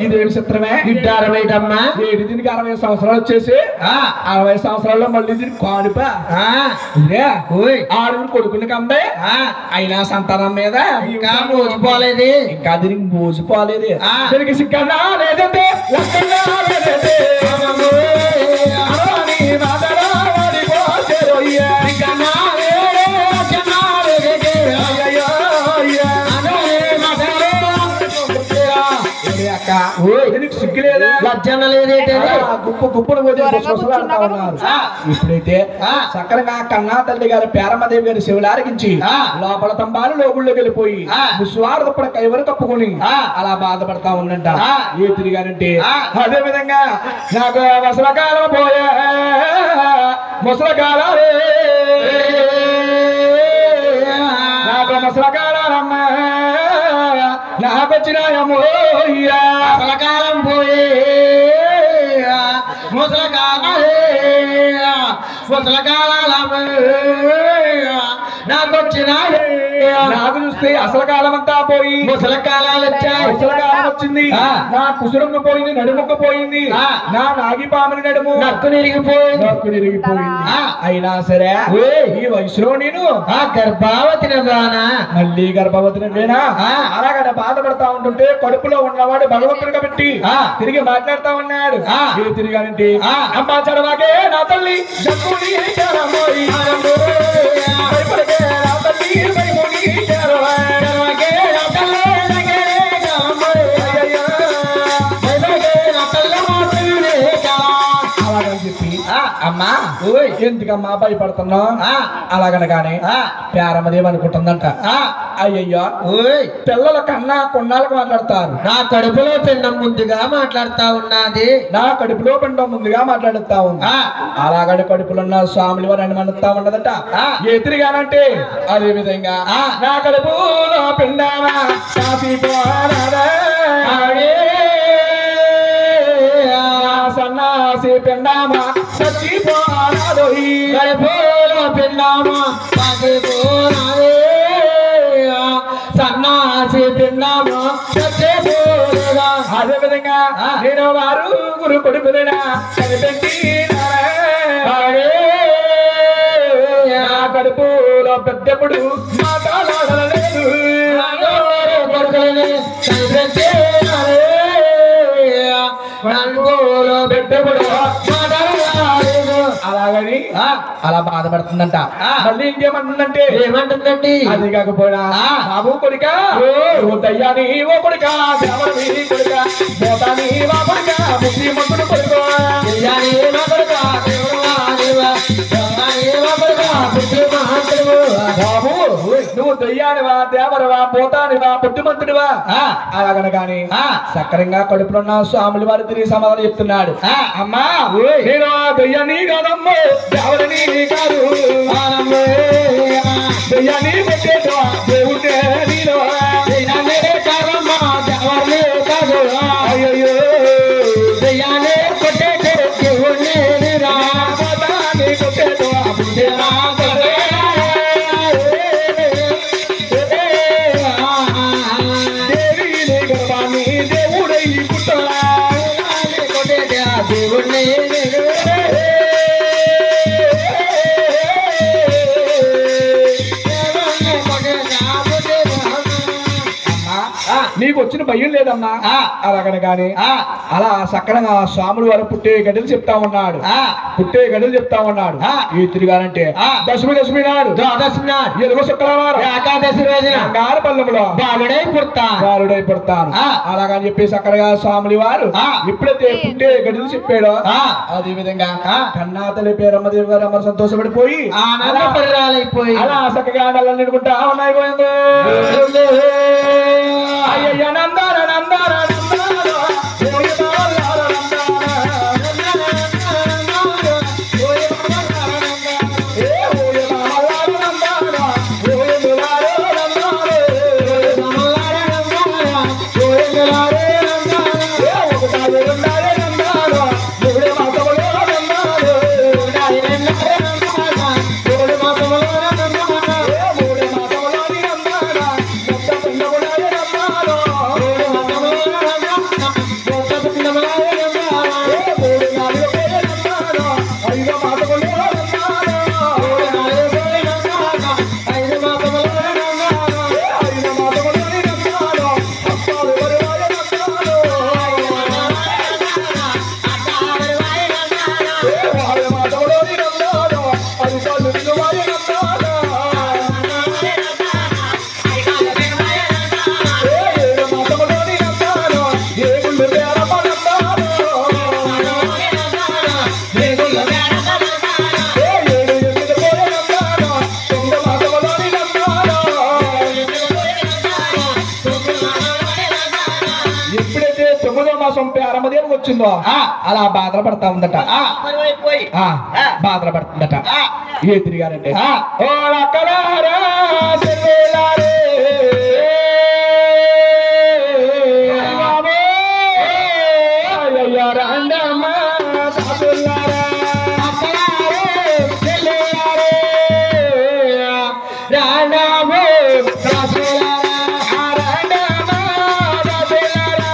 ఇదేమి చిత్రమే గిడ్డ 60 అమ్మా ఏడు దీనికి 60 సంవత్సరాలు వచ్చేసి 60 సంవత్సరాల్లో మళ్ళీ దీనికి కానుప ఆరుగురు కొడుకులకి అమ్మాయి అయినా సంతానం మీద ఇంకా మోసిపోలేదు ఇంకా దీనికి మోసిపోలేదు దీనికి సిక్కన్నా లేదంటే సిగ్గులేదా లజ్జన లేదేంటే గుప్పను పోతే ఉన్నారు ఇప్పుడైతే చక్కగా కన్నా తల్లి గారి పేరమ్మదేవి గారి శివులు ఆరగించి లోపల తంబాలు లోగుళ్ళకి వెళ్ళిపోయి ముస్వార్థపడ కైవరు కప్పుకొని అలా బాధపడతా ఉందంట ఏ తిరిగారంటే అదే విధంగా నాకు ముసలకాలం పోయా ముసలకాలే నాకు ముసలకాలమ్మా నాకొచ్చినాయమ్మోయ్యా ముసలకాలం పోయే ముసలకాలే ముసలకాలం నాకొచ్చిన నాకు చూస్తే అసలు కాలం అంతా పోయి ముసల కాలాలు వచ్చాయి ముసల కాలం వచ్చింది నా కుసురమ్మ పోయింది నడుముక్క పోయింది నా నాగిపాముని నడుము నక్కు నిరిగిపోయింది అయినా సరే ఈ వయసులో నేను గర్భావతి నవ్వానా మళ్ళీ గర్భవతి నవ్వేనా అలాగ బాధపడతా ఉంటుంటే కడుపులో ఉన్నవాడు భగవంతుడిగా పెట్టి తిరిగి మాట్లాడుతా ఉన్నాడు తిరిగానంటే అమ్మా చడవాకే నా తల్లి అమ్మా ఎందుకమ్మా భయపడుతున్నావు అలాగనగానే పేరమ్మదేవి అనుకుంటుందంట అయ్యయ్యో పిల్లల కన్నా కొన్నాళ్ళకు మాట్లాడతారు నా కడుపులో పిండం ముందుగా మాట్లాడుతా ఉన్నది నా కడుపులో పిండం ముందుగా మాట్లాడుతా ఉంది అలాగని కడుపులో ఉన్న స్వాములు వారు అని మనతా ఉన్నదట ఏ తిరిగానంటే అదే విధంగా నా కడుపులో పిండమా సన్నాసి పిండమా చచ్చిపోరాదు కడుపులో పిండమా పగిపోరాదే సన్నాసి పిండమా చచ్చిపోలేదా అదే విధంగా నేను వారు గురు కొడుకులేనా కనిపెట్టి నా కడుపులో పెద్దప్పుడు మాట్లాడలేదు కొడుకులని కనిపెట్టి పెద్దప్పుడు అలాగని అలా బాధపడుతుందంట మళ్ళీ ఇంకేమంటుందంటే ఏమంటుందండి అది కాకపోయినా బాబు కొడుక దయ్యాని ఓ కొడుక దేవని కొడుక పోతాని వా కొడుక బుద్ధి మంతుడు కొడుక దయ్యాని వా కొడుక బాబు నువ్వు దయ్యానివా దేవరవా పోతానివా బుద్ధిమంతుడివా అలాగనగాని సక్రంగా కడుపులో ఉన్న స్వాములు వారు తిరిగి సమాధానం చెప్తున్నాడు అమ్మా నేను దయ్యాన్ని కాదమ్మో దేవరని కాదు దయ్యాన్ని పెట్టేదో దేవుడే నేను కాదమ్మా దేవరని కాదు అయ్యో దయ్యాన్ని కొట్టేదో దేవుడే పోతాని కొట్టేదో నీకు వచ్చిన భయం లేదమ్మా అలాగనగానే అలా సక్కడంగా స్వాములు వారు పుట్టే గడ్డలు చెప్తా ఉన్నాడు పుట్టే గడ్డలు చెప్తా ఉన్నాడు ఈ తిరిగానంటే దశమి నాడు ఎలుగు శుక్రవారం ఏకాదశి రోజున పల్లెములో బాలుడై పుడతాను అలాగని చెప్పి సక్కడగా స్వాములు వారు ఎప్పుడైతే పుట్టే గడ్డలు చెప్పాడో అదే విధంగా కన్నా తల్లి పేరమ్మదేవి గారు అమ్మ సంతోషపడిపోయి ఆనందపరిరాలైపోయి అలా చక్కగా నల్లని నిడుకుంటా ఉన్నాయి పోయిందో అయ్యయ్య నందార నందార కోసం పేరమ్మదేవి వచ్చిందో అలా బాధలు పడతా ఉందట బాధలు పడుతుందట ఏ తిరిగారంటే ఓ అక్కలారా చెల్లెలారే రండమ్మా బాబులారా అక్కలారే చెల్లెలారే రాణామో బాబులారా రాణామా బాబులారా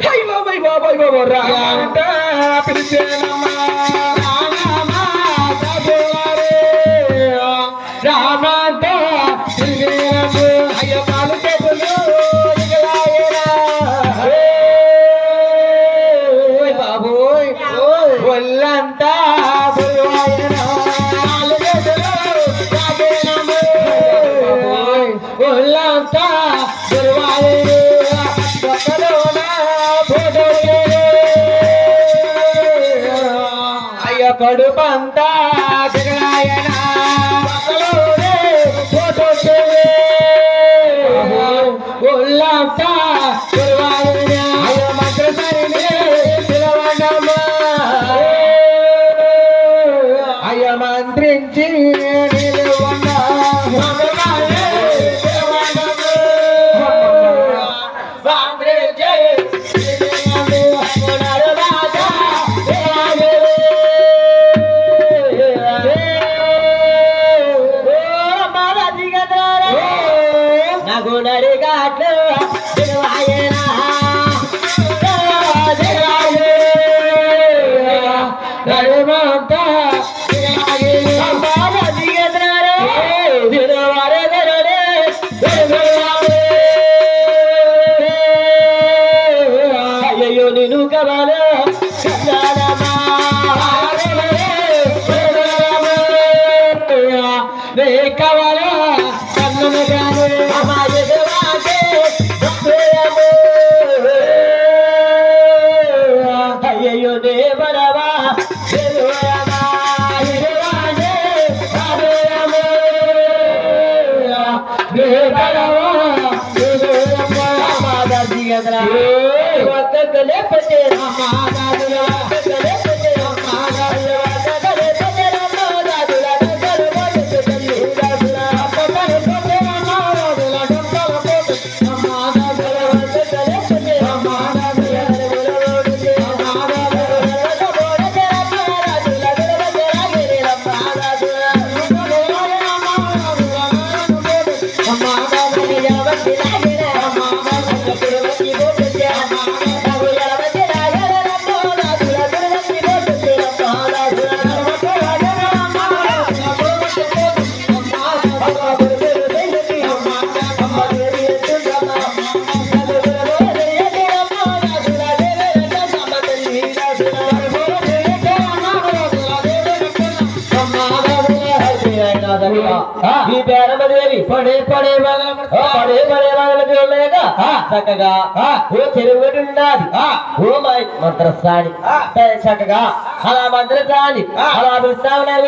హై బాబాయ్ బాబాయ్ బాబా రాంట పిలిచేనమ్మా రాణామా బాబులారే రామంట పిలిచేనమ్మ అయ్య పాలు చెప్పులు బాబోయ్ ఒళ్ళంతా ఒళ్ళంతా అయ్య కడుపంతా జగనాయన ఒళ్ళంతా అయ్య మంత్రసరిని పిలవడమ్మా అయ్య మంత్రించి నిలువన్నా అయ్యో నేను కవాలా కావాలా కన్నును గాను అయ్యో దేవరవా ఈ పేరమదేవి పడే పడే పడే పడే వాళ్ళ చూడలేక చక్కగా ఓ చెరువు ఉన్నది ఓ మై మంత్రస్థాని చక్కగా అలా మంత్రస్థాని అలా పిలుస్తా ఉన్నాయి